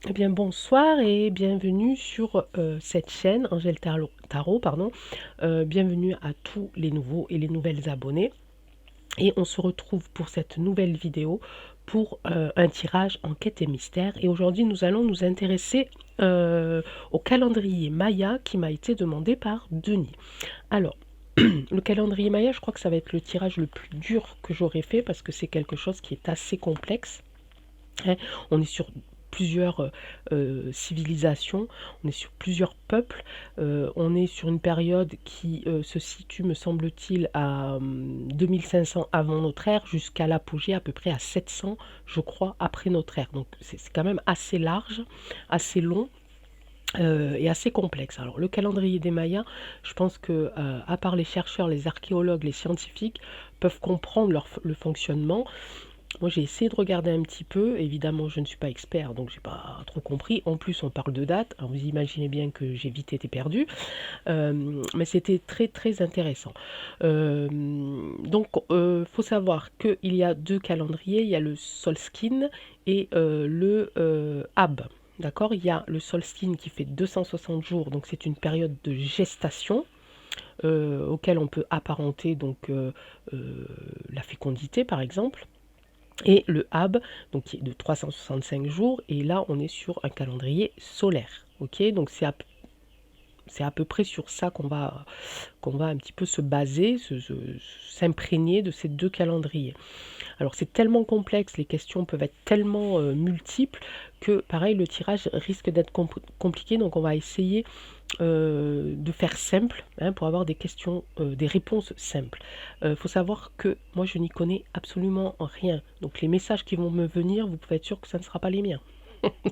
Eh bien, bonsoir et bienvenue sur cette chaîne, Angèle Tarot, pardon. Bienvenue à tous les nouveaux et les nouvelles abonnés. Et on se retrouve pour cette nouvelle vidéo pour un tirage enquête et mystère. Et aujourd'hui, nous allons nous intéresser au calendrier Maya qui m'a été demandé par Denis. Alors, le calendrier Maya, je crois que ça va être le tirage le plus dur que j'aurais fait parce que c'est quelque chose qui est assez complexe. Hein. On est sur plusieurs civilisations, on est sur plusieurs peuples, on est sur une période qui se situe, me semble-t-il, à 2500 avant notre ère, jusqu'à l'apogée à peu près à 700, je crois, après notre ère. Donc c'est quand même assez large, assez long. Et assez complexe. Alors le calendrier des Mayas, je pense que à part les chercheurs, les archéologues, les scientifiques peuvent comprendre le fonctionnement. Moi, j'ai essayé de regarder un petit peu. Évidemment, je ne suis pas expert, donc j'ai pas trop compris. En plus, on parle de date. Alors, vous imaginez bien que j'ai vite été perdu. Mais c'était très, très intéressant. Donc, faut savoir qu'il y a deux calendriers. Il y a le Solskin et le Ab. D'accord. Il y a le Solskin qui fait 260 jours, donc c'est une période de gestation. Auquel on peut apparenter donc la fécondité par exemple, et le Hab, donc qui est de 365 jours, et là on est sur un calendrier solaire. Ok, donc c'est à peu près sur ça qu'on va un petit peu se baser, s'imprégner de ces deux calendriers. Alors c'est tellement complexe, les questions peuvent être tellement multiples que pareil le tirage risque d'être compliqué, donc on va essayer de faire simple, hein, pour avoir des questions, des réponses simples. Faut savoir que moi je n'y connais absolument rien. Donc les messages qui vont me venir, vous pouvez être sûr que ça ne sera pas les miens.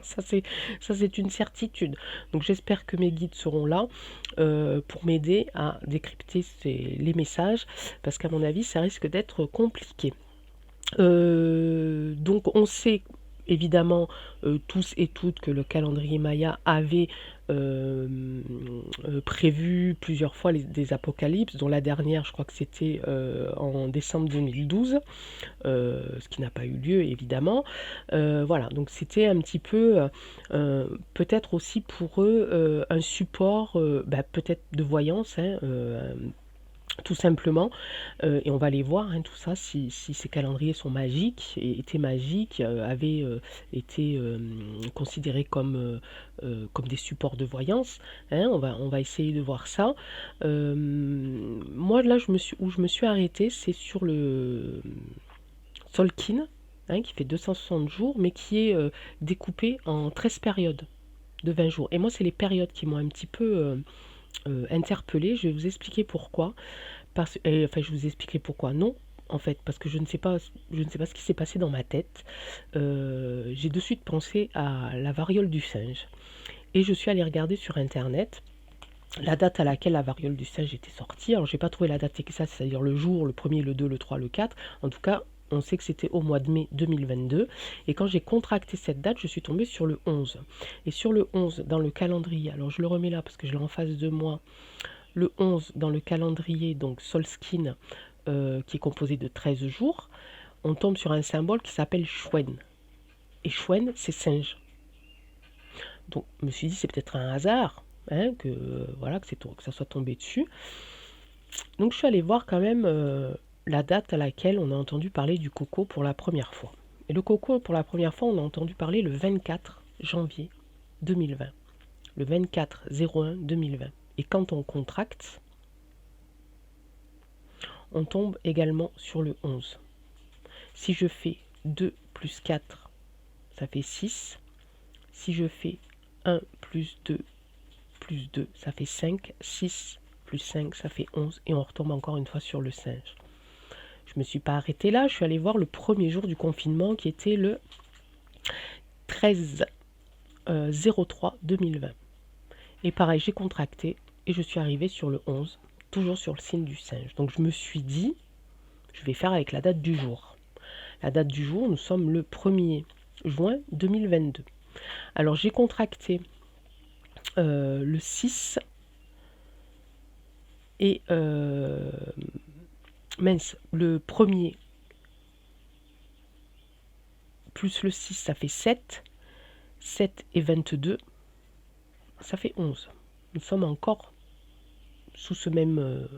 ça c'est une certitude. Donc j'espère que mes guides seront là pour m'aider à décrypter les messages, parce qu'à mon avis ça risque d'être compliqué. Donc on sait évidemment tous et toutes que le calendrier Maya avait prévu plusieurs fois des apocalypses, dont la dernière je crois que c'était en décembre 2012, ce qui n'a pas eu lieu évidemment. Voilà, donc c'était un petit peu peut-être aussi pour eux un support peut-être de voyance, hein, tout simplement. Et on va les voir, hein, tout ça, si ces calendriers sont magiques, et étaient magiques, avaient été considérés comme des supports de voyance. Hein, on va essayer de voir ça. Moi, là, où je me suis arrêtée, c'est sur le Solkin, hein, qui fait 260 jours, mais qui est découpé en 13 périodes de 20 jours. Et moi, c'est les périodes qui m'ont un petit peu interpellée. Je vais vous expliquer pourquoi. Enfin, je vous expliquerai pourquoi. Non, en fait, parce que je ne sais pas ce qui s'est passé dans ma tête. J'ai de suite pensé à la variole du singe. Et je suis allée regarder sur Internet la date à laquelle la variole du singe était sortie. Alors, j'ai pas trouvé la date exacte, c'est-à-dire le jour, le premier, le 2, le 3, le 4. En tout cas, on sait que c'était au mois de mai 2022. Et quand j'ai contracté cette date, je suis tombée sur le 11. Et sur le 11, dans le calendrier, alors je le remets là parce que je l'ai en face de moi, le 11 dans le calendrier, donc Solskin, qui est composé de 13 jours, on tombe sur un symbole qui s'appelle Shwen. Et Shwen, c'est singe. Donc je me suis dit, c'est peut-être un hasard, hein, voilà, que ça soit tombé dessus. Donc je suis allée voir quand même la date à laquelle on a entendu parler du coco pour la première fois. Et le coco, pour la première fois, on a entendu parler le 24 janvier 2020. Le 24-01-2020. Et quand on contracte, on tombe également sur le 11. Si je fais 2 plus 4, ça fait 6. Si je fais 1 plus 2 plus 2, ça fait 5. 6 plus 5, ça fait 11. Et on retombe encore une fois sur le singe. Je ne me suis pas arrêtée là, je suis allée voir le premier jour du confinement qui était le 13 03 2020. Et pareil, j'ai contracté et je suis arrivée sur le 11, toujours sur le signe du singe. Donc je me suis dit, je vais faire avec la date du jour. La date du jour, nous sommes le 1er juin 2022. Alors j'ai contracté le 6 et mince, le 1er plus le 6, ça fait 7. 7 et 22, ça fait 11. Nous sommes encore sous ce même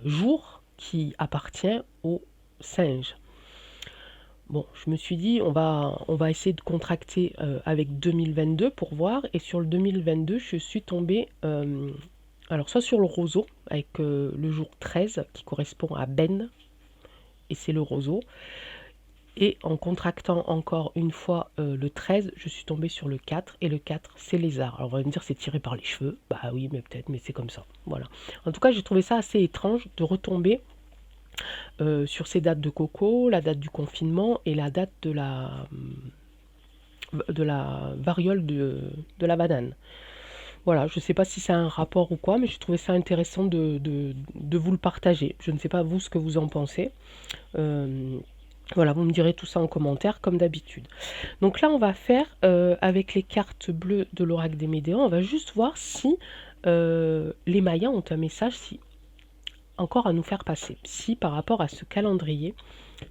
jour qui appartient au singe. Bon, je me suis dit, on va essayer de contracter avec 2022 pour voir. Et sur le 2022, je suis tombée, alors soit sur le roseau, avec le jour 13, qui correspond à Ben, et c'est le roseau. Et en contractant encore une fois le 13, je suis tombée sur le 4, et le 4, c'est lézard. Alors on va me dire, c'est tiré par les cheveux. Bah oui, mais peut-être, mais c'est comme ça. Voilà. En tout cas, j'ai trouvé ça assez étrange de retomber sur ces dates de coco, la date du confinement et la date de la variole de la banane. Voilà, je ne sais pas si c'est un rapport ou quoi, mais j'ai trouvé ça intéressant de vous le partager. Je ne sais pas vous ce que vous en pensez. Voilà, vous me direz tout ça en commentaire comme d'habitude. Donc là, on va faire avec les cartes bleues de l'oracle des Médéans, on va juste voir si les Mayas ont un message encore à nous faire passer. Si par rapport à ce calendrier,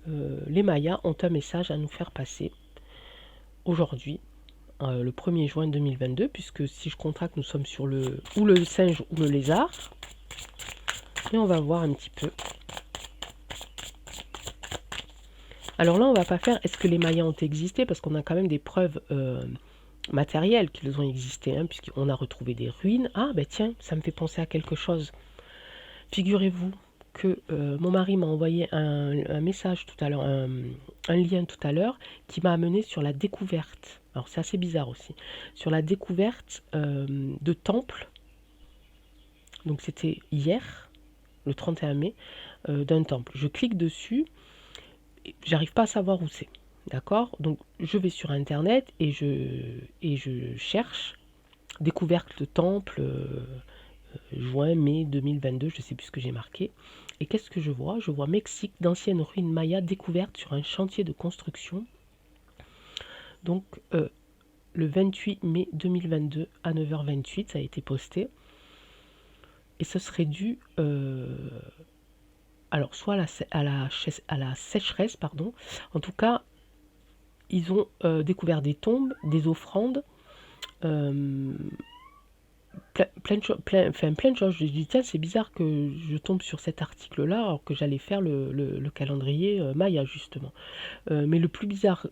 les Mayas ont un message à nous faire passer aujourd'hui, le 1er juin 2022, puisque si je contracte, nous sommes sur ou le singe ou le lézard. Et on va voir un petit peu. Alors là, on va pas faire est-ce que les Mayas ont existé, parce qu'on a quand même des preuves matérielles qu'ils ont existé, hein, puisqu'on a retrouvé des ruines. Ah, ben tiens, ça me fait penser à quelque chose. Figurez-vous que mon mari m'a envoyé un message tout à l'heure, un lien tout à l'heure, qui m'a amené sur la découverte. Alors c'est assez bizarre aussi. Sur la découverte de temples. Donc c'était hier, le 31 mai, d'un temple. Je clique dessus, j'arrive pas à savoir où c'est. D'accord? Donc je vais sur internet et je cherche découverte de temple juin, mai 2022, je sais plus ce que j'ai marqué. Et qu'est-ce que je vois? Je vois Mexique, d'anciennes ruines mayas découvertes sur un chantier de construction. Donc le 28 mai 2022 à 9h28, ça a été posté. Et ce serait dû alors soit à la sécheresse, pardon. En tout cas, ils ont découvert des tombes, des offrandes, plein de choses. Je dis, tiens, c'est bizarre que je tombe sur cet article-là, alors que j'allais faire le calendrier Maya, justement. Mais le plus bizarre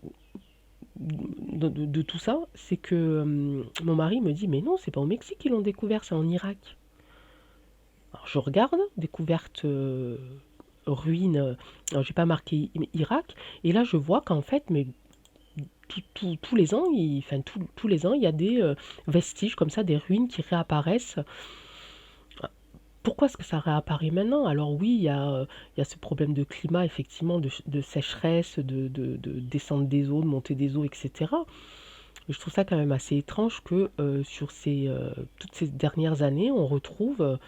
de tout ça, c'est que mon mari me dit, mais non, c'est pas au Mexique qu'ils l'ont découvert, c'est en Irak. Alors je regarde, découverte ruine, alors j'ai pas marqué Irak, et là je vois qu'en fait, mais tous les ans, tous les ans, il y a des vestiges comme ça, des ruines qui réapparaissent. Pourquoi est-ce que ça réapparaît maintenant? Alors oui, il y a ce problème de climat, effectivement, de sécheresse, de descente des eaux, de montée des eaux, etc. Je trouve ça quand même assez étrange que sur toutes ces dernières années, on retrouve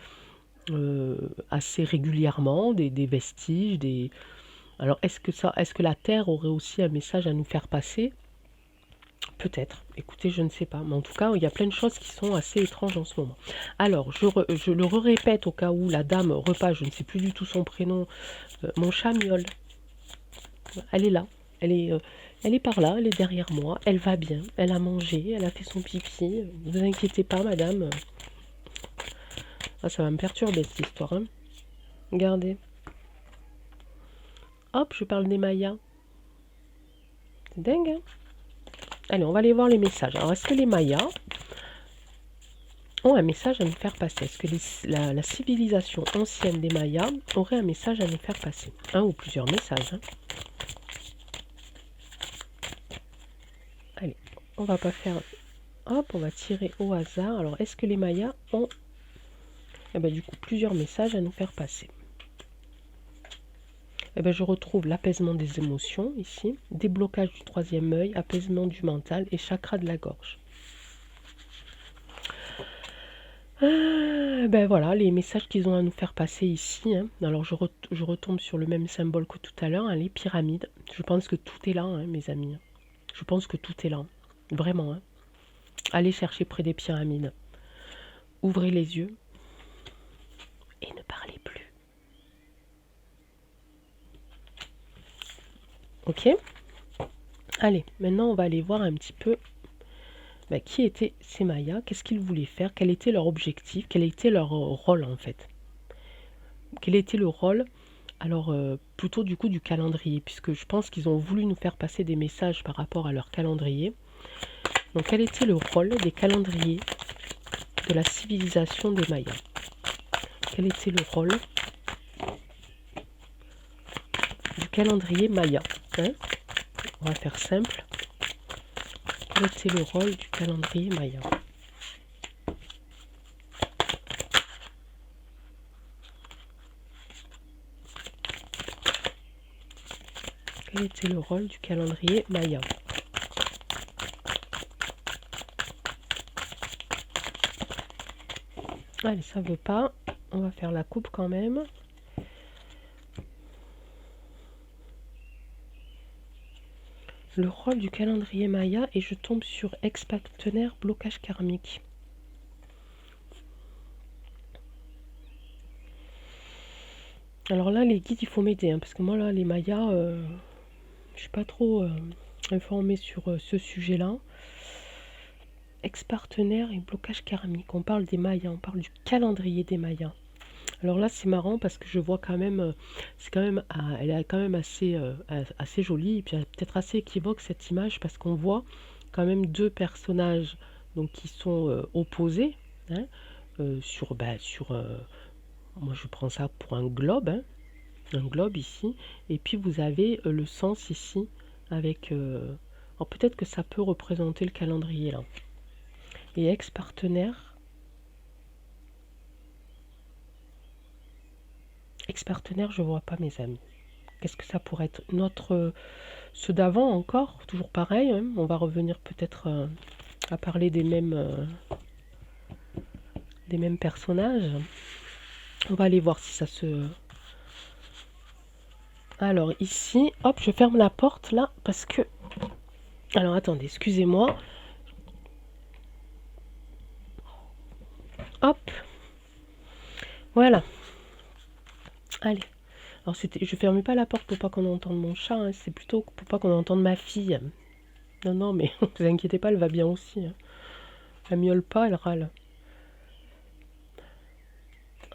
assez régulièrement des vestiges, Alors est-ce que la Terre aurait aussi un message à nous faire passer? Peut-être. Écoutez, je ne sais pas. Mais en tout cas, il y a plein de choses qui sont assez étranges en ce moment. Alors, je le répète au cas où la dame repas, je ne sais plus du tout son prénom, mon chat miaule. Elle est là. Elle est par là, elle est derrière moi. Elle va bien. Elle a mangé, elle a fait son pipi. Ne vous inquiétez pas, madame. Ah, ça va me perturber cette histoire, hein. Regardez. Hop, je parle des Mayas. C'est dingue, hein. Allez, on va aller voir les messages. Alors, est-ce que les Mayas ont un message à nous faire passer? Est-ce que la civilisation ancienne des Mayas aurait un message à nous faire passer? Un ou plusieurs messages, hein. Allez, on va pas faire... Hop, on va tirer au hasard. Alors, est-ce que les Mayas ont du coup plusieurs messages à nous faire passer? Je retrouve l'apaisement des émotions ici, déblocage du troisième œil, apaisement du mental et chakra de la gorge. Voilà, les messages qu'ils ont à nous faire passer ici, hein. Alors je retombe sur le même symbole que tout à l'heure, hein, les pyramides. Je pense que tout est là, hein, mes amis. Je pense que tout est là. Vraiment, hein. Allez chercher près des pyramides. Ouvrez les yeux et ne parlez plus. Ok? Allez, maintenant on va aller voir un petit peu qui étaient ces Mayas, qu'est-ce qu'ils voulaient faire, quel était leur objectif, quel était leur rôle en fait. Quel était le rôle, alors plutôt du coup du calendrier, puisque je pense qu'ils ont voulu nous faire passer des messages par rapport à leur calendrier. Donc quel était le rôle des calendriers de la civilisation des Mayas? Quel était le rôle du calendrier Maya, hein? On va faire simple. Quel était le rôle du calendrier Maya? Quel était le rôle du calendrier Maya? Allez, ça veut pas. On va faire la coupe quand même. Le rôle du calendrier Maya, et je tombe sur ex-partenaire blocage karmique. Alors là, les guides, il faut m'aider, hein, parce que moi, là, les Mayas, je suis pas trop informée sur ce sujet-là. Ex-partenaire et blocage karmique. On parle des Mayas, on parle du calendrier des Mayas. Alors là, c'est marrant parce que je vois quand même, c'est quand même, elle est quand même assez jolie et puis peut-être assez équivoque cette image parce qu'on voit quand même deux personnages donc qui sont opposés, hein, moi je prends ça pour un globe ici, et puis vous avez le sens ici avec, alors peut-être que ça peut représenter le calendrier là. Et ex-partenaire, je vois pas mes amis. Qu'est-ce que ça pourrait être? Ceux d'avant encore, toujours pareil, hein. On va revenir peut-être à parler des mêmes personnages. On va aller voir si ça se... Alors ici, hop, je ferme la porte là parce que... Alors attendez, excusez-moi. Hop. Voilà. Allez. Alors je ferme pas la porte pour pas qu'on entende mon chat, hein. C'est plutôt pour pas qu'on entende ma fille. Non, non, mais ne vous inquiétez pas, elle va bien aussi, hein. Elle miaule pas, elle râle.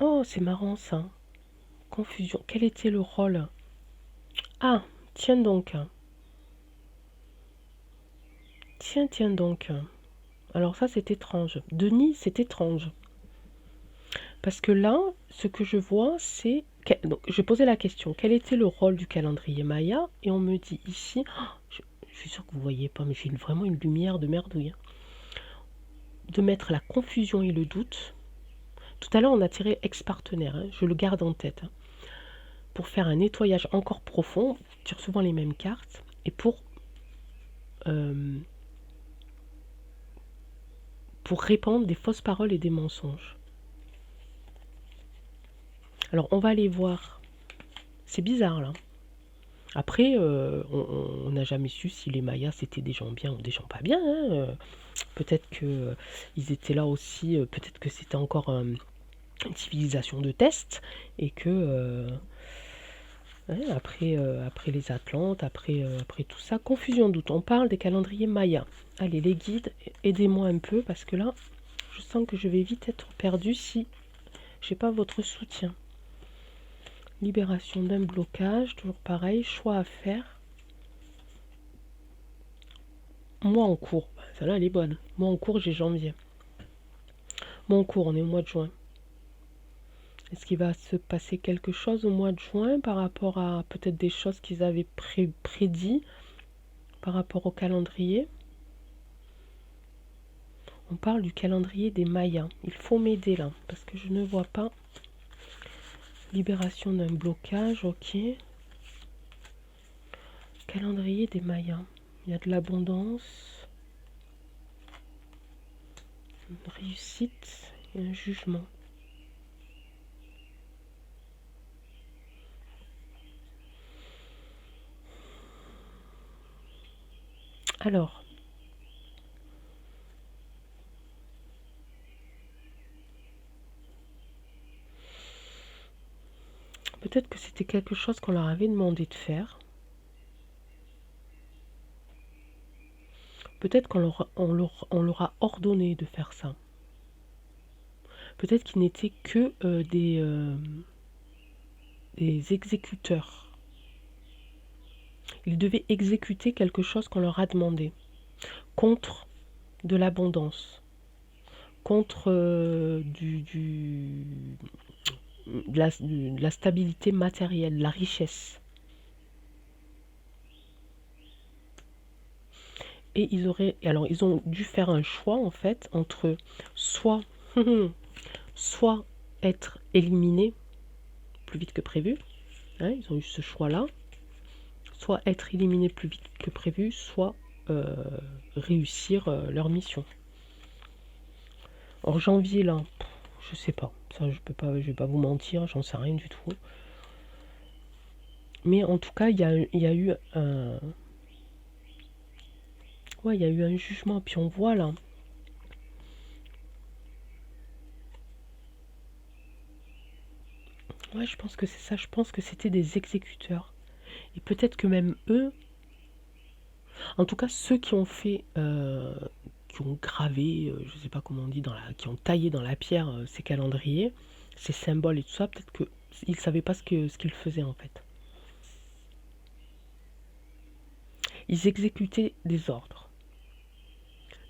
Oh, c'est marrant ça. Confusion. Quel était le rôle? Ah, tiens donc. Tiens donc. Alors ça, c'est étrange. Denis, c'est étrange. Parce que là, ce que je vois, c'est... Donc, je posais la question, quel était le rôle du calendrier Maya? Et on me dit ici... je suis sûre que vous ne voyez pas, mais j'ai vraiment une lumière de merdouille. De mettre la confusion et le doute. Tout à l'heure, on a tiré ex-partenaire, hein, je le garde en tête. Hein, pour faire un nettoyage encore profond, on tire souvent les mêmes cartes. Et pour répandre des fausses paroles et des mensonges. Alors, on va aller voir. C'est bizarre, là. Après, on n'a jamais su si les Mayas c'était des gens bien ou des gens pas bien, hein. Peut-être qu'ils étaient là aussi, peut-être que c'était encore une civilisation de test et que ouais, après les Atlantes, après tout ça, confusion, doute. On parle des calendriers Mayas. Allez, les guides, aidez-moi un peu parce que là, je sens que je vais vite être perdue si j'ai pas votre soutien. Libération d'un blocage, toujours pareil, choix à faire. Mois en cours, celle-là elle est bonne. Mois en cours, j'ai janvier. Mois en cours, on est au mois de juin. Est-ce qu'il va se passer quelque chose au mois de juin par rapport à peut-être des choses qu'ils avaient prédit par rapport au calendrier? On parle du calendrier des Mayas. Il faut m'aider là, parce que je ne vois pas. Libération d'un blocage, ok. Calendrier des Mayas. Il y a de l'abondance, une réussite et un jugement. Alors, peut-être que c'était quelque chose qu'on leur avait demandé de faire. Peut-être on leur a ordonné de faire ça. Peut-être qu'ils n'étaient que des exécuteurs. Ils devaient exécuter quelque chose qu'on leur a demandé, contre de l'abondance, contre de la stabilité matérielle, la richesse. Et ils ont dû faire un choix en fait entre soit, soit être éliminés plus vite que prévu, hein, ils ont eu ce choix-là, soit être éliminés plus vite que prévu, soit réussir leur mission. En janvier là, je sais pas, ça je vais pas vous mentir, j'en sais rien du tout. Mais en tout cas, il y a eu un, ouais, il y a eu un jugement. Puis on voit là, ouais, je pense que c'est ça. Je pense que c'était des exécuteurs. Et peut-être que même eux, en tout cas ceux qui ont fait, qui ont gravé, je sais pas comment on dit, qui ont taillé dans la pierre ces calendriers, ces symboles et tout ça, peut-être qu'ils savaient pas ce qu'ils faisaient en fait. Ils exécutaient des ordres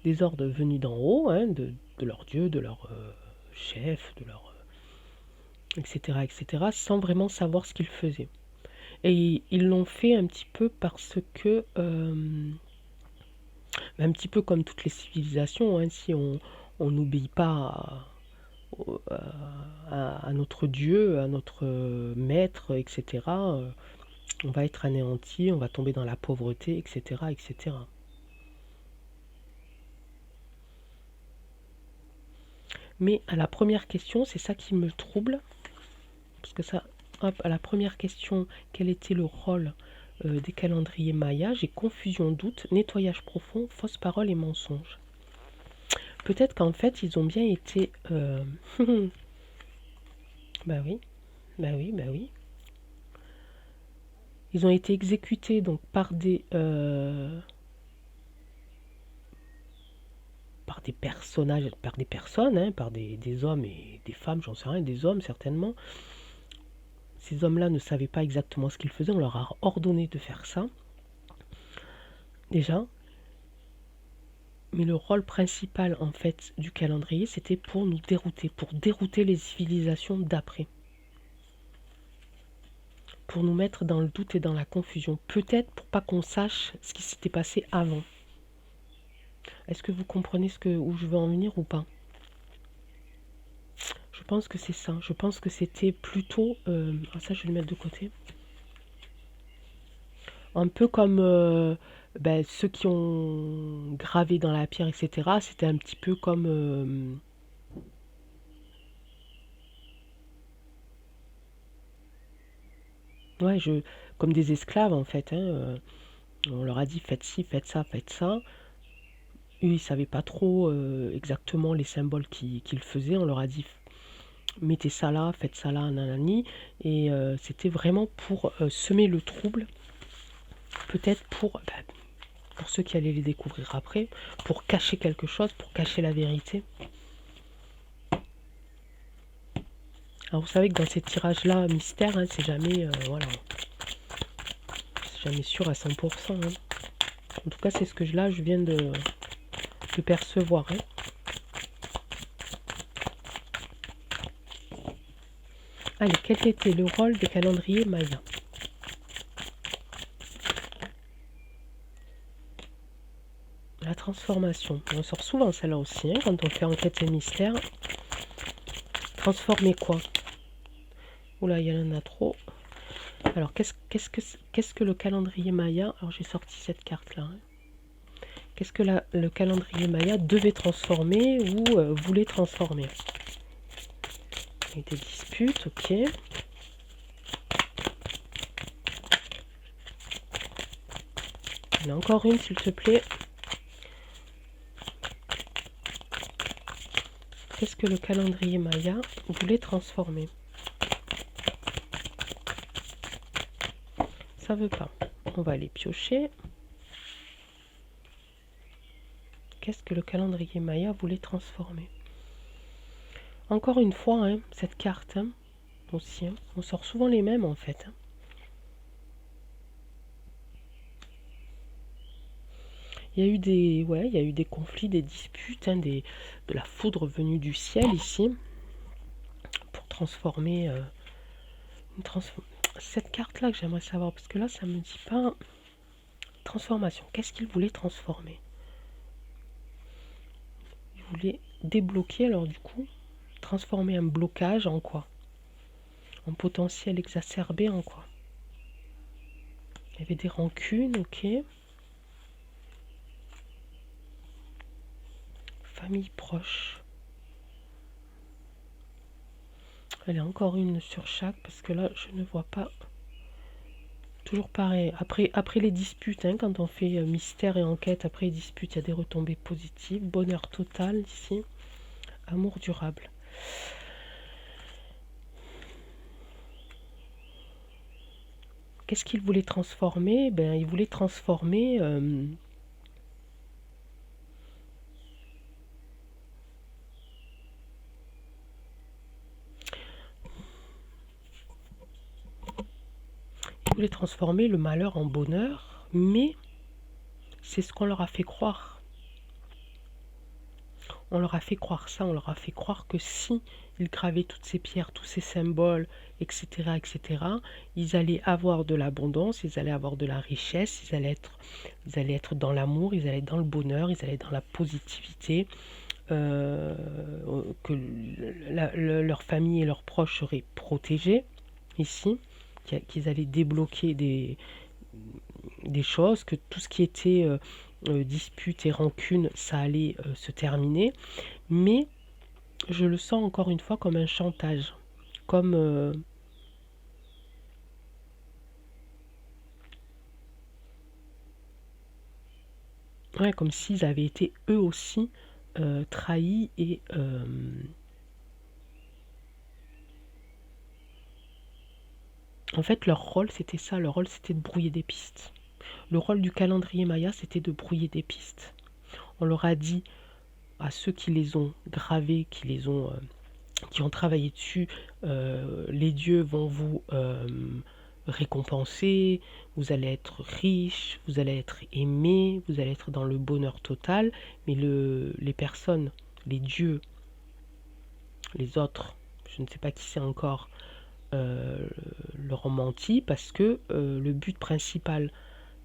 venus d'en haut, hein, de leur dieu, de leur chef, de leur etc., etc., sans vraiment savoir ce qu'ils faisaient. Et ils l'ont fait un petit peu parce que, un petit peu comme toutes les civilisations, hein, si on n'obéit pas à notre Dieu, à notre maître, etc., on va être anéanti, on va tomber dans la pauvreté, etc., etc. Mais à la première question, c'est ça qui me trouble, parce que ça, hop, à la première question, quel était le rôle des calendriers mayas, j'ai confusion, doute, nettoyage profond, fausses paroles et mensonges. Peut-être qu'en fait, ils ont bien été... bah oui, bah oui, bah oui. Ils ont été exécutés donc par des personnages, par des personnes, hein, par des hommes et des femmes, j'en sais rien, des hommes certainement. Ces hommes-là ne savaient pas exactement ce qu'ils faisaient, on leur a ordonné de faire ça, déjà. Mais le rôle principal en fait du calendrier, c'était pour nous dérouter, pour dérouter les civilisations d'après. Pour nous mettre dans le doute et dans la confusion. Peut-être pour pas qu'on sache ce qui s'était passé avant. Est-ce que vous comprenez où je veux en venir ou pas? Je pense que c'est ça. Je pense que c'était plutôt... ça, je vais le mettre de côté. Un peu comme ceux qui ont gravé dans la pierre, etc. C'était un petit peu comme... ouais, comme des esclaves en fait. Hein, on leur a dit faites ci, faites ça, faites ça. Eux, ils savaient pas trop exactement les symboles qu'ils faisaient. On leur a dit mettez ça là, faites ça là, nanani. Et c'était vraiment pour semer le trouble. Peut-être pour ceux qui allaient les découvrir après, pour cacher quelque chose, pour cacher la vérité. Alors vous savez que dans ces tirages-là, mystère, hein, c'est jamais, voilà, c'est jamais sûr à 100%. Hein. En tout cas, c'est ce que je viens de percevoir. Hein. Allez, quel était le rôle des calendriers mayas? La transformation. On sort souvent celle-là aussi, hein, quand on fait enquête et mystère. Transformer quoi? Oula, il y en a trop. Alors, qu'est-ce que le calendrier maya? Alors, j'ai sorti cette carte-là. Hein. Qu'est-ce que le calendrier maya devait transformer ou voulait transformer? Il y a des disputes, ok. Il y en a encore une, s'il te plaît. Qu'est-ce que le calendrier maya voulait transformer? Ça veut pas. On va aller piocher. Qu'est-ce que le calendrier Maya voulait transformer? Encore une fois, hein, cette carte, hein, aussi, hein, on sort souvent les mêmes en fait. Hein. Il y a eu des, ouais, il y a eu des conflits, des disputes, hein, de la foudre venue du ciel ici, pour transformer cette carte-là que j'aimerais savoir, parce que là, ça me dit pas transformation. Qu'est-ce qu'il voulait transformer? Il voulait débloquer, alors du coup, transformer un blocage en quoi? En potentiel exacerbé en quoi? Il y avait des rancunes, ok. Famille proche. Elle est encore une sur chaque, parce que là, je ne vois pas. Toujours pareil. Après les disputes, hein, quand on fait mystère et enquête, après les disputes, il y a des retombées positives. Bonheur total ici. Amour durable. Qu'est-ce qu'il voulait transformer? Ben, il voulait transformer le malheur en bonheur, mais c'est ce qu'on leur a fait croire. On leur a fait croire ça, on leur a fait croire que si ils gravaient toutes ces pierres, tous ces symboles, etc., etc., ils allaient avoir de l'abondance, ils allaient avoir de la richesse, ils allaient être dans l'amour, ils allaient être dans le bonheur, ils allaient être dans la positivité, que leur famille et leurs proches seraient protégés ici, qu'ils allaient débloquer des choses, que tout ce qui était dispute et rancune, ça allait se terminer. Mais je le sens encore une fois comme un chantage, comme ouais, comme s'ils avaient été eux aussi trahis et en fait leur rôle c'était ça, leur rôle c'était de brouiller des pistes. Le rôle du calendrier Maya c'était de brouiller des pistes. On leur a dit à ceux qui les ont gravés, qui ont travaillé dessus, les dieux vont vous récompenser, vous allez être riche, vous allez être aimé, vous allez être dans le bonheur total, mais les personnes, les dieux, les autres, je ne sais pas qui c'est encore, leur ont menti parce que le but principal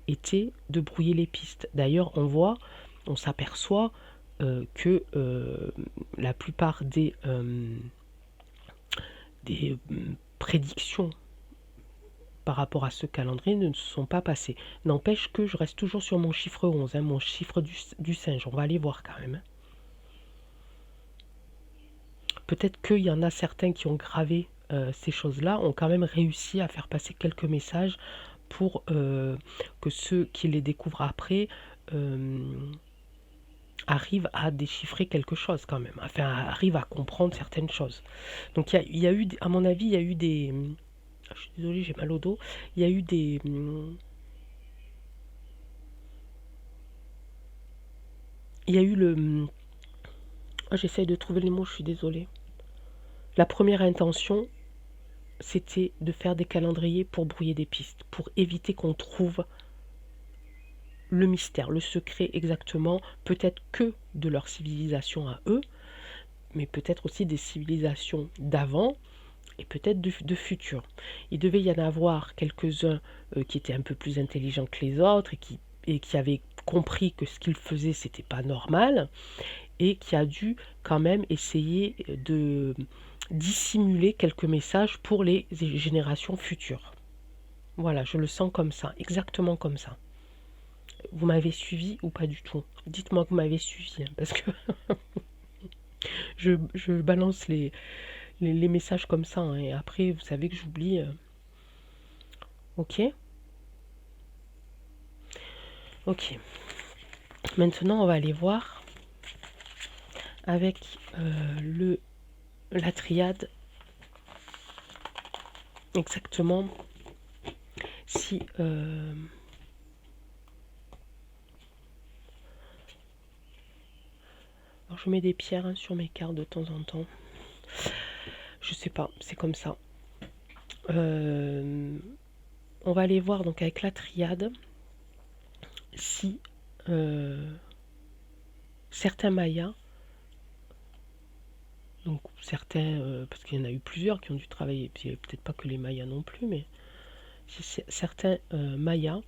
était de brouiller les pistes. D'ailleurs, on s'aperçoit que la plupart des prédictions par rapport à ce calendrier ne se sont pas passées. N'empêche que je reste toujours sur mon chiffre 11, hein, mon chiffre du singe. On va aller voir quand même. Hein. Peut-être qu'il y en a certains qui ont gravé ces choses-là, ont quand même réussi à faire passer quelques messages pour que ceux qui les découvrent après arrivent à déchiffrer quelque chose quand même, enfin arrivent à comprendre certaines choses. Donc il y a eu, à mon avis, il y a eu des... Je suis désolée, j'ai mal au dos. Il y a eu des... Il y a eu le... Oh, j'essaye de trouver les mots, je suis désolée. La première intention, c'était de faire des calendriers pour brouiller des pistes, pour éviter qu'on trouve le mystère, le secret exactement, peut-être que de leur civilisation à eux, mais peut-être aussi des civilisations d'avant et peut-être de futur. Il devait y en avoir quelques-uns qui étaient un peu plus intelligents que les autres et qui avaient compris que ce qu'ils faisaient c'était pas normal et qui a dû quand même essayer de dissimuler quelques messages pour les générations futures. Voilà, je le sens comme ça, exactement comme ça. Vous m'avez suivi ou pas du tout? Dites-moi que vous m'avez suivi, hein, parce que je balance les messages comme ça, hein, et après, vous savez que j'oublie. Ok? Ok. Maintenant, on va aller voir avec la triade exactement si Alors, je mets des pierres hein, sur mes cartes de temps en temps. Je sais pas, c'est comme ça. On va aller voir donc avec la triade si certains mayas, donc certains, parce qu'il y en a eu plusieurs qui ont dû travailler, puis il n'y avait peut-être pas que les mayas non plus, mais si certains mayas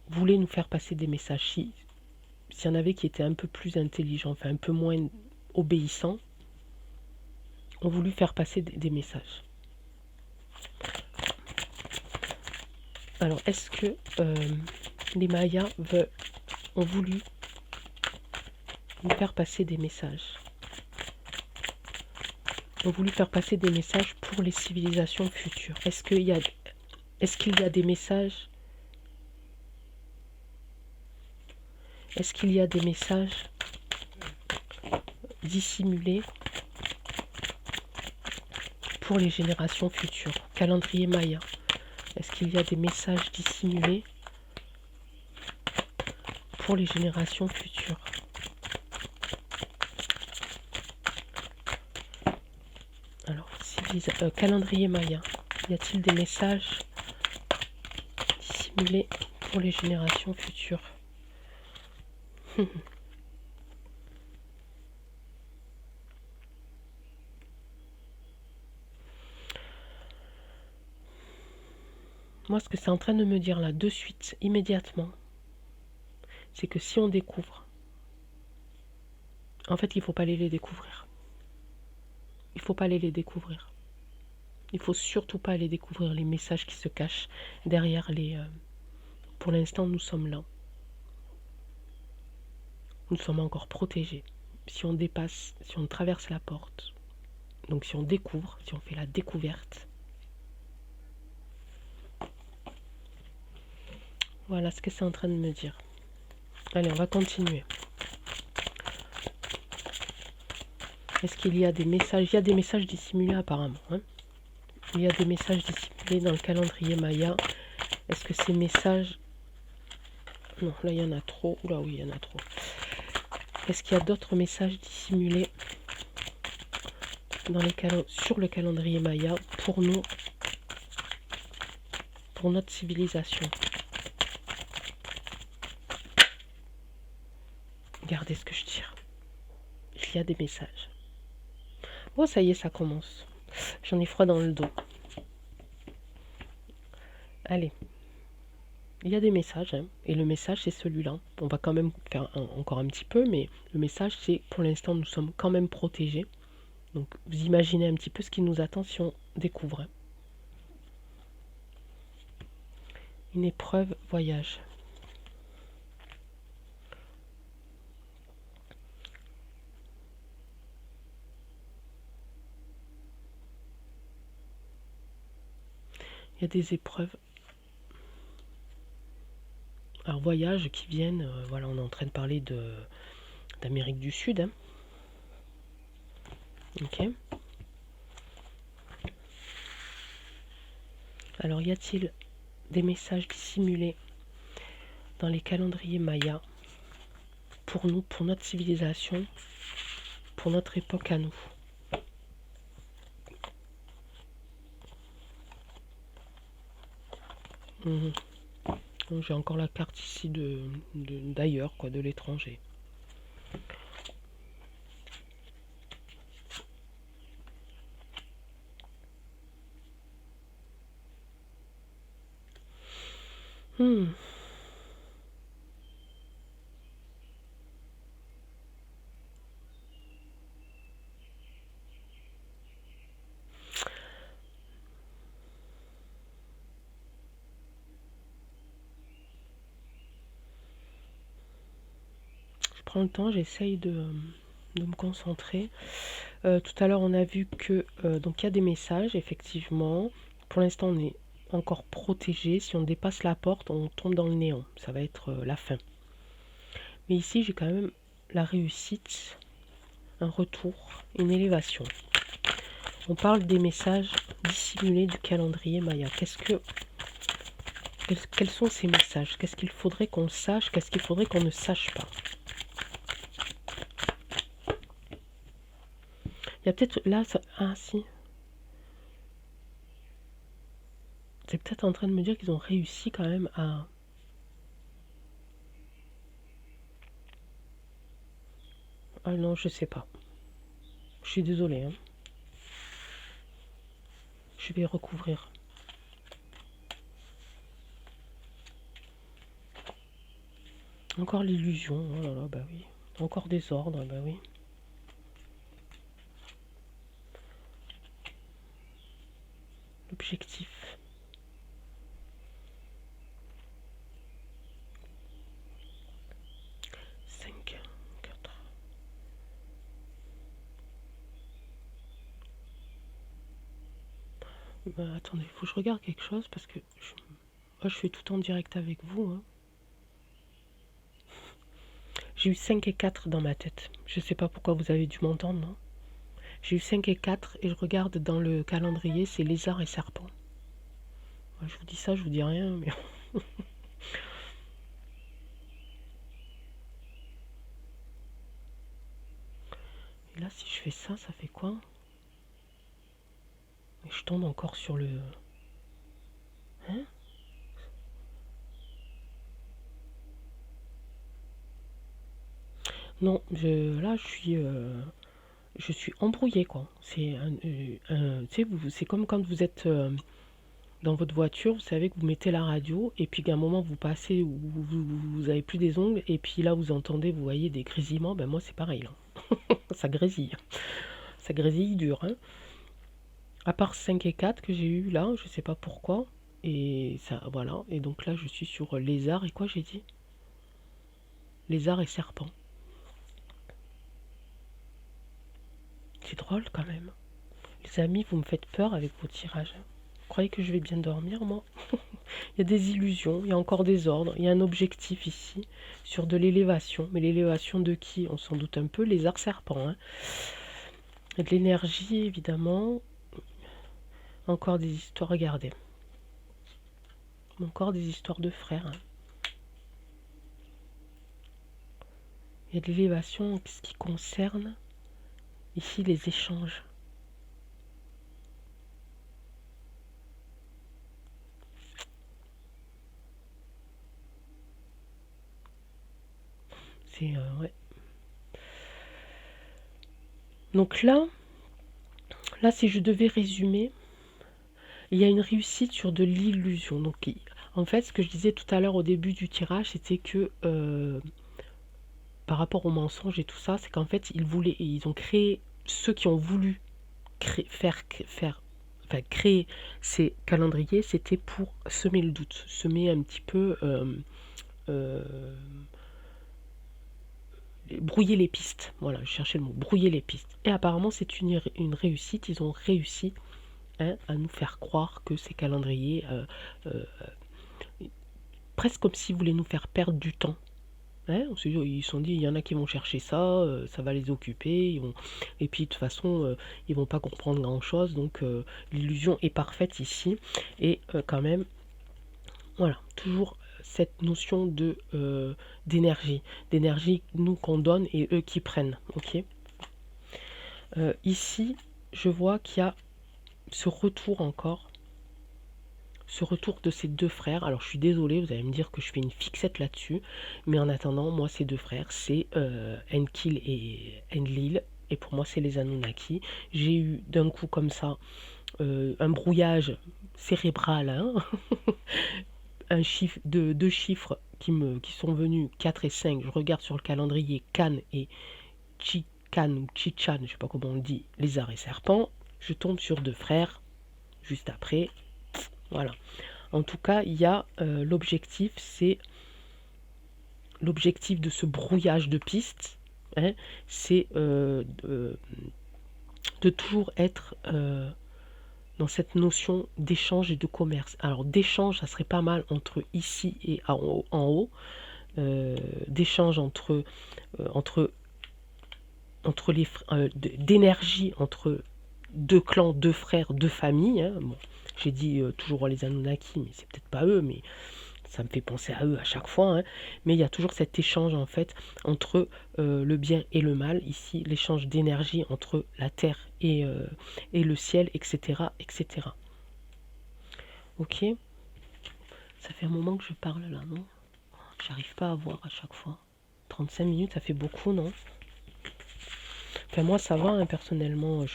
voulaient nous faire passer des messages, s'il y en avait qui étaient un peu plus intelligents, enfin un peu moins obéissants, ont voulu faire passer des messages. Alors, est-ce que les mayas ont voulu nous faire passer des messages? Ont voulu faire passer des messages pour les civilisations futures. Est-ce qu'il y a des messages? Est-ce qu'il y a des messages dissimulés pour les générations futures? Calendrier Maya. Est-ce qu'il y a des messages dissimulés pour les générations futures? Alors, calendrier Maya. Y a-t-il des messages dissimulés pour les générations futures? Moi, ce que c'est en train de me dire là, de suite, immédiatement, c'est que si on découvre, en fait, il ne faut pas aller les découvrir. Il ne faut pas aller les découvrir. Il ne faut surtout pas aller découvrir les messages qui se cachent derrière les... Pour l'instant, nous sommes là. Nous sommes encore protégés. Si on dépasse, si on traverse la porte, donc si on découvre, si on fait la découverte, voilà ce que c'est en train de me dire. Allez, on va continuer. Est-ce qu'il y a des messages? Il y a des messages dissimulés apparemment. Hein, il y a des messages dissimulés dans le calendrier Maya. Est-ce que ces messages... Non, là il y en a trop. Oula oui, il y en a trop. Est-ce qu'il y a d'autres messages dissimulés dans sur le calendrier Maya pour nous, pour notre civilisation? Regardez ce que je tire. Il y a des messages. Oh, ça y est, ça commence. J'en ai froid dans le dos. Allez. Il y a des messages, hein, et le message c'est celui-là. On va quand même faire encore un petit peu, mais le message c'est pour l'instant nous sommes quand même protégés. Donc vous imaginez un petit peu ce qui nous attend si on découvre. Hein. Une épreuve voyage. Il y a des épreuves. Alors voyages qui viennent, voilà, on est en train de parler d'Amérique du Sud. Hein. Ok. Alors y a-t-il des messages dissimulés dans les calendriers mayas pour nous, pour notre civilisation, pour notre époque à nous? J'ai encore la carte ici d'ailleurs, quoi, de l'étranger. Je prends le temps, j'essaye de me concentrer. Tout à l'heure, on a vu que donc il y a des messages, effectivement. Pour l'instant, on est encore protégé. Si on dépasse la porte, on tombe dans le néant. Ça va être la fin. Mais ici, j'ai quand même la réussite, un retour, une élévation. On parle des messages dissimulés du calendrier Maya. Quels sont ces messages? Qu'est-ce qu'il faudrait qu'on sache? Qu'est-ce qu'il faudrait qu'on ne sache pas? Il y a peut-être là, ça... Ah si. C'est peut-être en train de me dire qu'ils ont réussi quand même à... Ah non, je sais pas. Je suis désolée, hein. Je vais recouvrir. Encore l'illusion, oh là là, bah oui. Encore des ordres, bah oui. L'objectif. Bah, attendez, faut que je regarde quelque chose parce que moi je fais tout en direct avec vous, hein. J'ai eu 5 et 4 dans ma tête. Je sais pas pourquoi vous avez dû m'entendre, non? J'ai eu 5 et 4 et je regarde dans le calendrier, c'est lézard et serpent. Ouais, je vous dis ça, je vous dis rien, mais... Et là, si je fais ça, ça fait quoi? Et je tombe encore sur le... Hein? Non, là, je suis embrouillée, quoi. C'est tu sais, c'est comme quand vous êtes dans votre voiture, vous savez que vous mettez la radio, et puis qu'à un moment, vous passez où vous avez plus des ongles, et puis là, vous entendez, vous voyez des grésillements. Ben moi, c'est pareil, là. Ça grésille. Ça grésille dur, hein. À part 5 et 4 que j'ai eu là, je sais pas pourquoi. Et ça, voilà. Et donc là, je suis sur lézard, et quoi j'ai dit? Lézard et serpent. C'est drôle quand même. Les amis, vous me faites peur avec vos tirages. Vous croyez que je vais bien dormir, moi? Il y a des illusions, il y a encore des ordres, il y a un objectif ici sur de l'élévation. Mais l'élévation de qui? On s'en doute un peu, les arcs serpents, hein. Et de l'énergie, évidemment. Encore des histoires, regardez. Encore des histoires de frères, hein. Il y a de l'élévation, ce qui concerne ici les échanges. C'est ouais. Donc là, si je devais résumer, il y a une réussite sur de l'illusion. Donc en fait, ce que je disais tout à l'heure au début du tirage, c'était que par rapport aux mensonges et tout ça, c'est qu'en fait, ils ont créé, ceux qui ont voulu créer ces calendriers, c'était pour semer le doute, semer un petit peu, euh, brouiller les pistes. Voilà, je cherchais le mot, brouiller les pistes. Et apparemment, c'est une réussite. Ils ont réussi, hein, à nous faire croire que ces calendriers, euh, presque comme s'ils voulaient nous faire perdre du temps. Hein, ils se sont dit, il y en a qui vont chercher ça, ça va les occuper, et puis de toute façon, ils vont pas comprendre grand-chose, donc l'illusion est parfaite ici, et quand même, voilà, toujours cette notion d'énergie, nous qu'on donne et eux qui prennent, ok. Ici, je vois qu'il y a ce retour encore, ce retour de ces deux frères. Alors je suis désolée, vous allez me dire que je fais une fixette là-dessus, mais en attendant, moi ces deux frères, c'est Enkil et Enlil, et pour moi c'est les Anunnaki. J'ai eu d'un coup comme ça un brouillage cérébral, hein. Deux chiffres qui sont venus, 4 et 5. Je regarde sur le calendrier Kan et Chikan ou Chichan, je sais pas comment on le dit, lézard et serpent. Je tombe sur deux frères juste après. Voilà. En tout cas, il y a l'objectif, c'est l'objectif de ce brouillage de pistes, hein, c'est de toujours être dans cette notion d'échange et de commerce. Alors d'échange, ça serait pas mal entre ici et en haut, d'échange entre les d'énergie entre deux clans, deux frères, deux familles, hein. Bon, j'ai dit toujours les Anunnaki, mais c'est peut-être pas eux, mais ça me fait penser à eux à chaque fois, hein, mais il y a toujours cet échange en fait entre le bien et le mal, ici l'échange d'énergie entre la terre et le ciel, etc., etc. Ok, ça fait un moment que je parle là, non? J'arrive pas à voir à chaque fois. 35 minutes, ça fait beaucoup, non? Enfin, moi, ça va, hein, personnellement,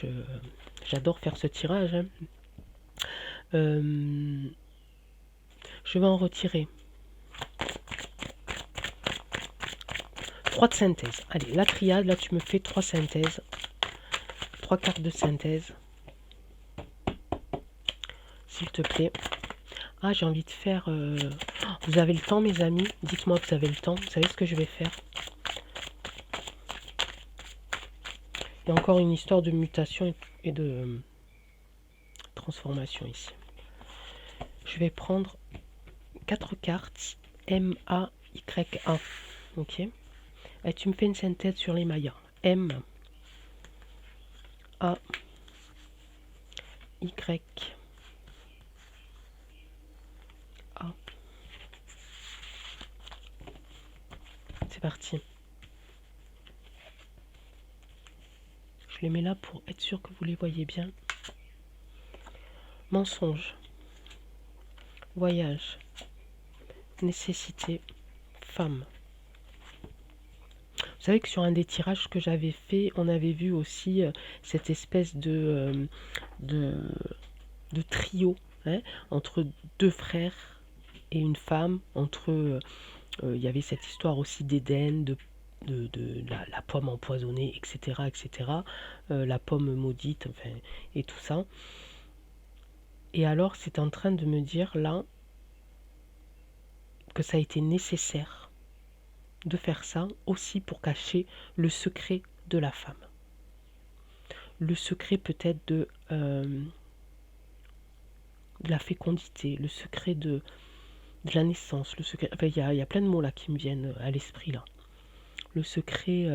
j'adore faire ce tirage, hein. Je vais en retirer 3 de synthèse. Allez, la triade, là, tu me fais 3 synthèses. 3 cartes de synthèse. S'il te plaît. Ah, j'ai envie de faire... Vous avez le temps, mes amis? Dites-moi que vous avez le temps. Vous savez ce que je vais faire? Il y a encore une histoire de mutation et de transformation ici. Je vais prendre 4 cartes M-A-Y-A. Ok. Et tu me fais une synthèse sur les Mayas. M-A-Y-A. C'est parti. Je les mets là pour être sûr que vous les voyez bien. Mensonge. Voyage. Nécessité. Femme. Vous savez que sur un des tirages que j'avais fait, on avait vu aussi cette espèce de trio, hein, entre deux frères et une femme. Entre, il y avait cette histoire aussi d'Éden, de la pomme empoisonnée, etc., etc., la pomme maudite, enfin, et tout ça. Et alors, c'est en train de me dire là que ça a été nécessaire de faire ça aussi pour cacher le secret de la femme. Le secret peut-être de la fécondité, le secret de la naissance, le secret... Enfin, il y a plein de mots là qui me viennent à l'esprit là. Le secret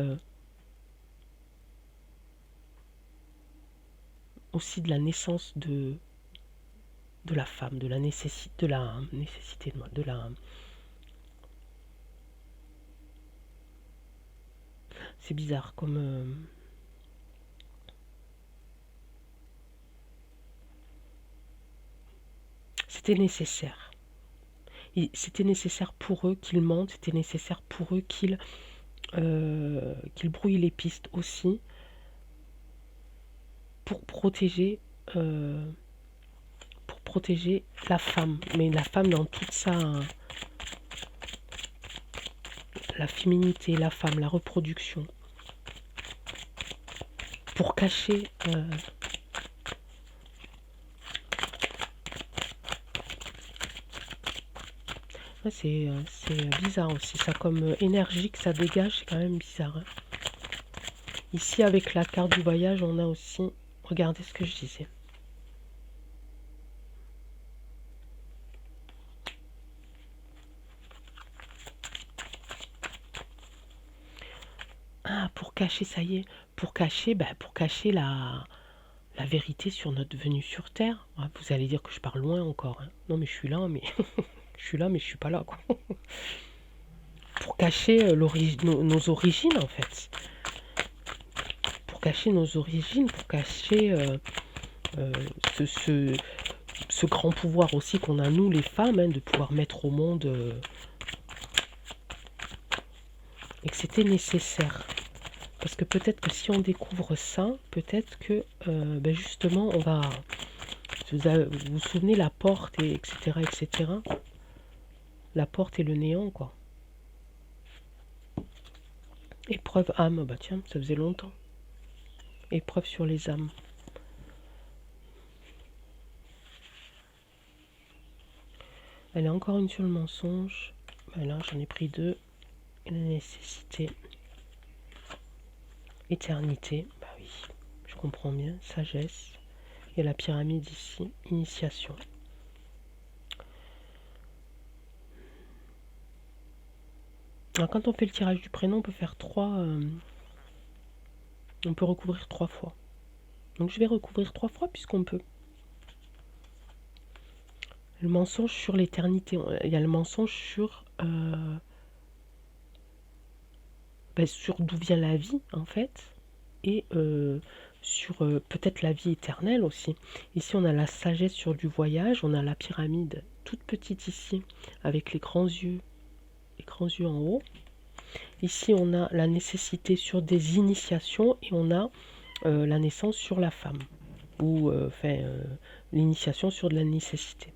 aussi de la naissance de la femme, de la nécessité, de la... C'est bizarre comme... C'était nécessaire. C'était nécessaire pour eux qu'ils mentent, c'était nécessaire pour eux qu'ils brouillent les pistes aussi pour protéger la femme, mais la femme dans toute sa... la féminité, la femme, la reproduction, pour cacher ouais, c'est bizarre aussi, ça comme énergie que ça dégage, c'est quand même bizarre, hein. Ici avec la carte du voyage, on a aussi, regardez ce que je disais. Ah, pour cacher, ça y est, pour cacher la vérité sur notre venue sur Terre. Ah, vous allez dire que je parle loin encore, hein. Non mais je suis là, mais je suis là, mais je suis pas là, quoi. Pour cacher nos origines, en fait. Pour cacher nos origines, pour cacher ce grand pouvoir aussi qu'on a, nous, les femmes, hein, de pouvoir mettre au monde et que c'était nécessaire. Parce que peut-être que si on découvre ça, peut-être que justement, on va... Vous vous souvenez la porte, et etc., etc. La porte et le néant, quoi. Épreuve âme, bah tiens, ça faisait longtemps. Épreuve sur les âmes. Elle a encore une sur le mensonge. Voilà, j'en ai pris 2. Et la nécessité. Éternité. Bah oui, je comprends bien. Sagesse. Il y a la pyramide ici. Initiation. Alors quand on fait le tirage du prénom, on peut faire 3... on peut recouvrir 3 fois. Donc je vais recouvrir 3 fois puisqu'on peut. Le mensonge sur l'éternité. Il y a le mensonge sur, sur d'où vient la vie, en fait. Et sur peut-être la vie éternelle aussi. Ici, on a la sagesse sur du voyage. On a la pyramide toute petite ici, avec les grands yeux en haut. Ici, on a la nécessité sur des initiations et on a la naissance sur la femme. Ou l'initiation sur de la nécessité.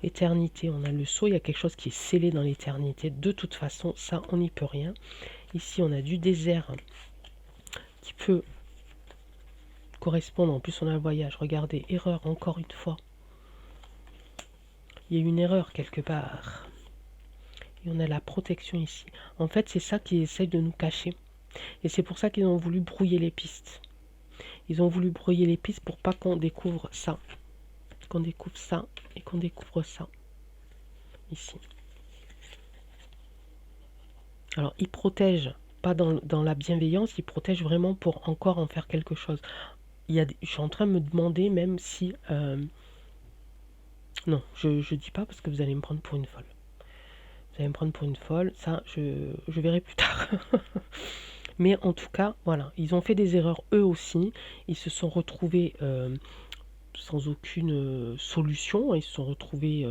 Éternité, on a le sceau, il y a quelque chose qui est scellé dans l'éternité. De toute façon, ça, on n'y peut rien. Ici, on a du désert qui peut correspondre. En plus, on a le voyage. Regardez, erreur, encore une fois. Il y a une erreur quelque part. Et on a la protection ici. En fait, c'est ça qu'ils essayent de nous cacher. Et c'est pour ça qu'ils ont voulu brouiller les pistes. Ils ont voulu brouiller les pistes pour pas qu'on découvre ça. Qu'on découvre ça et qu'on découvre ça. Ici. Alors, ils protègent, pas dans la bienveillance, ils protègent vraiment pour encore en faire quelque chose. Je suis en train de me demander même si... non, je dis pas parce que vous allez me prendre pour une folle. Vous allez me prendre pour une folle, ça, je verrai plus tard. Mais en tout cas, voilà, ils ont fait des erreurs eux aussi. Ils se sont retrouvés sans aucune solution. Ils se sont retrouvés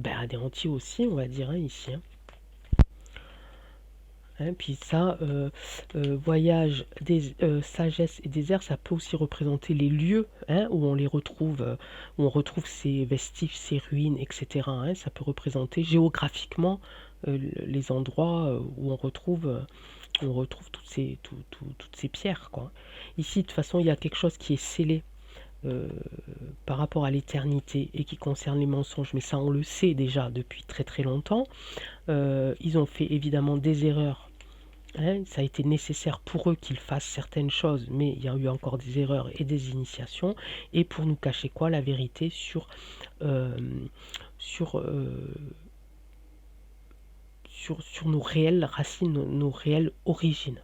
anéantis aussi, on va dire, hein, ici. Hein. Puis ça, voyage, sagesse et désert, ça peut aussi représenter les lieux où on les retrouve, où on retrouve ces vestiges, ces ruines, etc. Ça peut représenter géographiquement les endroits où on retrouve toutes ces pierres, quoi. Ici, de toute façon, il y a quelque chose qui est scellé par rapport à l'éternité et qui concerne les mensonges, mais ça, on le sait déjà depuis très très longtemps. Ils ont fait évidemment des erreurs. Ça a été nécessaire pour eux qu'ils fassent certaines choses, mais il y a eu encore des erreurs et des initiations. Et pour nous cacher quoi? La vérité sur nos réelles racines, nos réelles origines.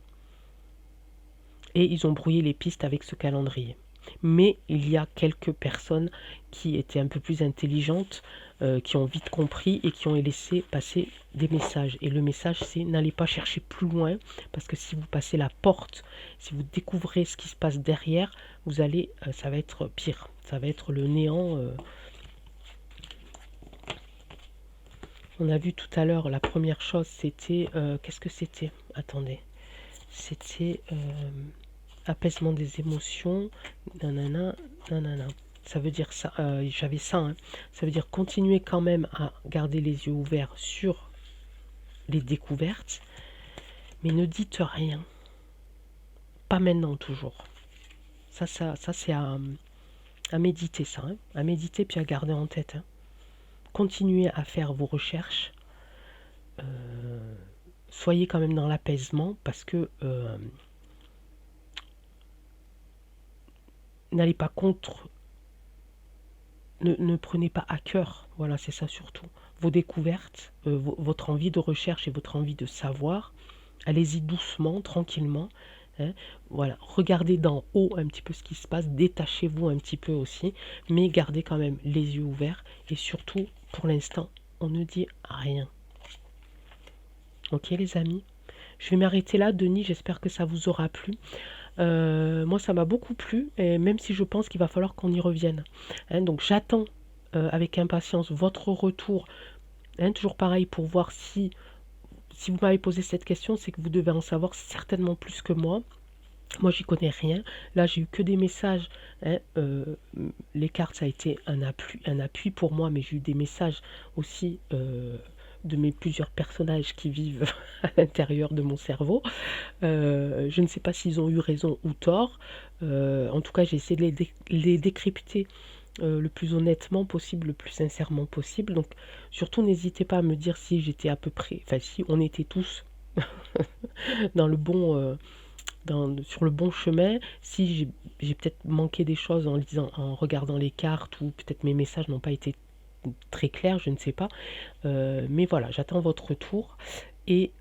Et ils ont brouillé les pistes avec ce calendrier. Mais il y a quelques personnes qui étaient un peu plus intelligentes, qui ont vite compris et qui ont laissé passer des messages. Et le message, c'est n'allez pas chercher plus loin, parce que si vous passez la porte, si vous découvrez ce qui se passe derrière, vous allez, ça va être pire. Ça va être le néant. On a vu tout à l'heure, la première chose, c'était... qu'est-ce que c'était? Attendez. C'était... apaisement des émotions, nanana, nanana. Ça veut dire ça, j'avais ça, hein. Ça veut dire continuer quand même à garder les yeux ouverts sur les découvertes, mais ne dites rien. Pas maintenant toujours. Ça c'est à méditer ça, hein. À méditer puis à garder en tête. Hein. Continuez à faire vos recherches. Soyez quand même dans l'apaisement parce que n'allez pas contre, ne prenez pas à cœur, voilà, c'est ça surtout, vos découvertes, votre envie de recherche et votre envie de savoir. Allez-y doucement, tranquillement. Hein. Voilà, regardez d'en haut un petit peu ce qui se passe, détachez-vous un petit peu aussi, mais gardez quand même les yeux ouverts et surtout, pour l'instant, on ne dit rien. Ok les amis, je vais m'arrêter là. Denis, j'espère que ça vous aura plu. Moi, ça m'a beaucoup plu, et même si je pense qu'il va falloir qu'on y revienne. Hein, donc, j'attends avec impatience votre retour. Hein, toujours pareil, pour voir si vous m'avez posé cette question, c'est que vous devez en savoir certainement plus que moi. Moi, j'y connais rien. Là, j'ai eu que des messages. Hein, les cartes, ça a été un appui pour moi, mais j'ai eu des messages aussi de mes plusieurs personnages qui vivent à l'intérieur de mon cerveau. Je ne sais pas s'ils ont eu raison ou tort. En tout cas, j'ai essayé de les décrypter le plus honnêtement possible, le plus sincèrement possible. Donc, surtout, n'hésitez pas à me dire si j'étais à peu près, enfin, si on était tous dans le bon, sur le bon chemin, si j'ai peut-être manqué des choses en regardant les cartes, ou peut-être mes messages n'ont pas été très clairs, je ne sais pas. Mais voilà, j'attends votre retour. Et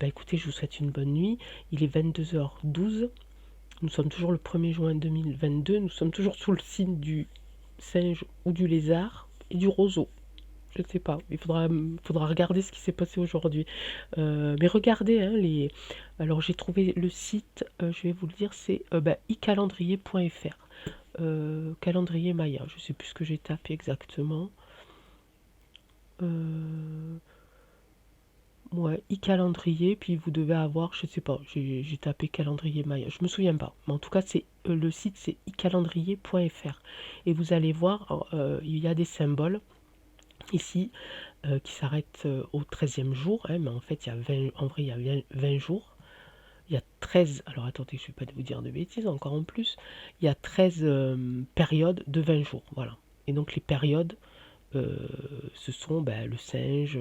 écoutez, je vous souhaite une bonne nuit. Il est 22h12. Nous sommes toujours le 1er juin 2022. Nous sommes toujours sous le signe du singe ou du lézard et du roseau. Je ne sais pas, faudra regarder ce qui s'est passé aujourd'hui. Mais regardez, hein, alors j'ai trouvé le site, je vais vous le dire, c'est icalendrier.fr. Calendrier Maya, je ne sais plus ce que j'ai tapé exactement. Ouais, e-calendrier, puis vous devez avoir, je sais pas, j'ai tapé calendrier Maya, je me souviens pas. Mais en tout cas, c'est le site, c'est e-calendrier.fr. Et vous allez voir, il y a des symboles ici qui s'arrêtent au 13e jour, hein, mais en fait, il y a 20, en vrai, il y a 20 jours. Il y a 13, alors attendez, je ne vais pas vous dire de bêtises, encore en plus. Il y a 13 périodes de 20 jours, voilà. Et donc les périodes, ce sont le singe,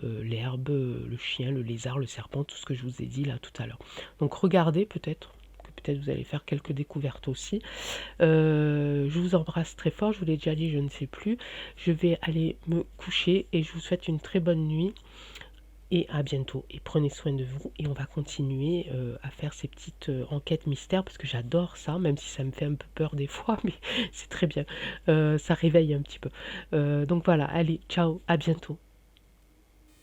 l'herbe, le chien, le lézard, le serpent, tout ce que je vous ai dit là tout à l'heure. Donc regardez peut-être, que peut-être vous allez faire quelques découvertes aussi. Je vous embrasse très fort, je vous l'ai déjà dit, je ne sais plus. Je vais aller me coucher et je vous souhaite une très bonne nuit. Et à bientôt. Et prenez soin de vous. Et on va continuer à faire ces petites enquêtes mystères parce que j'adore ça, même si ça me fait un peu peur des fois, mais c'est très bien. Ça réveille un petit peu. Donc voilà, allez, ciao, à bientôt.